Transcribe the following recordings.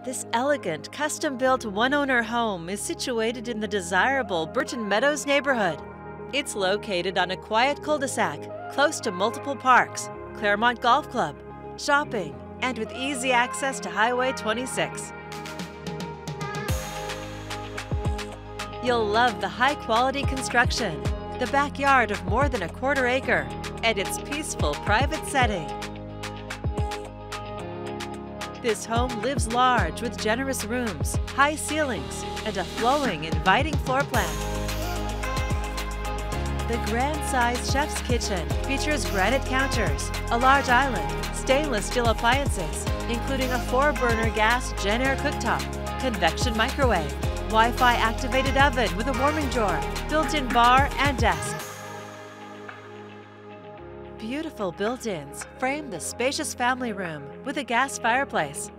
This elegant, custom-built one-owner home is situated in the desirable Burton Meadows neighborhood. It's located on a quiet cul-de-sac, close to multiple parks, Claremont Golf Club, shopping, and with easy access to Highway 26. You'll love the high-quality construction, the backyard of more than a quarter acre, and its peaceful private setting. This home lives large with generous rooms, high ceilings, and a flowing, inviting floor plan. The grand-sized chef's kitchen features granite counters, a large island, stainless steel appliances, including a 4-burner gas Gen Air cooktop, convection microwave, Wi-Fi activated oven with a warming drawer, built-in bar and desk. Beautiful built-ins frame the spacious family room with a gas fireplace.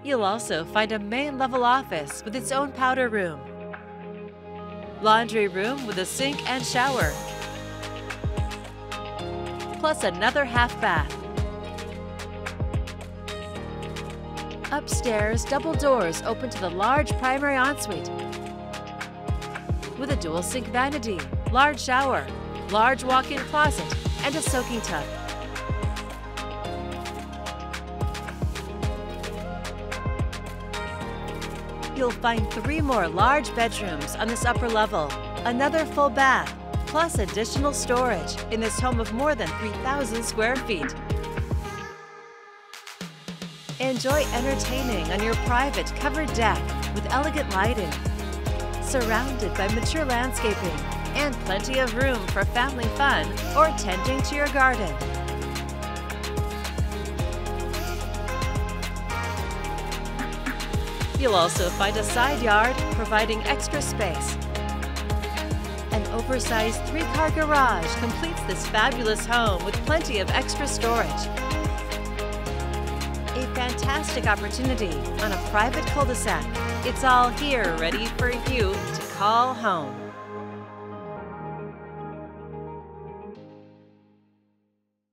You'll also find a main-level office with its own powder room, laundry room with a sink and shower, plus another half bath. Upstairs, double doors open to the large primary ensuite with a dual sink vanity, large shower, large walk-in closet, and a soaking tub. You'll find 3 more large bedrooms on this upper level, another full bath, plus additional storage in this home of more than 3,000 square feet. Enjoy entertaining on your private covered deck with elegant lighting, surrounded by mature landscaping and plenty of room for family fun or tending to your garden. You'll also find a side yard providing extra space. An oversized 3-car garage completes this fabulous home with plenty of extra storage. A fantastic opportunity on a private cul-de-sac. It's all here ready for you to call home.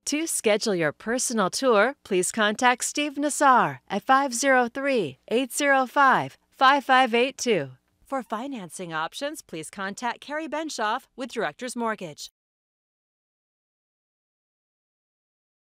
To schedule your personal tour, please contact Steve Nassar at 503-805-5582. For financing options, please contact Carrie Benshoff with Director's Mortgage.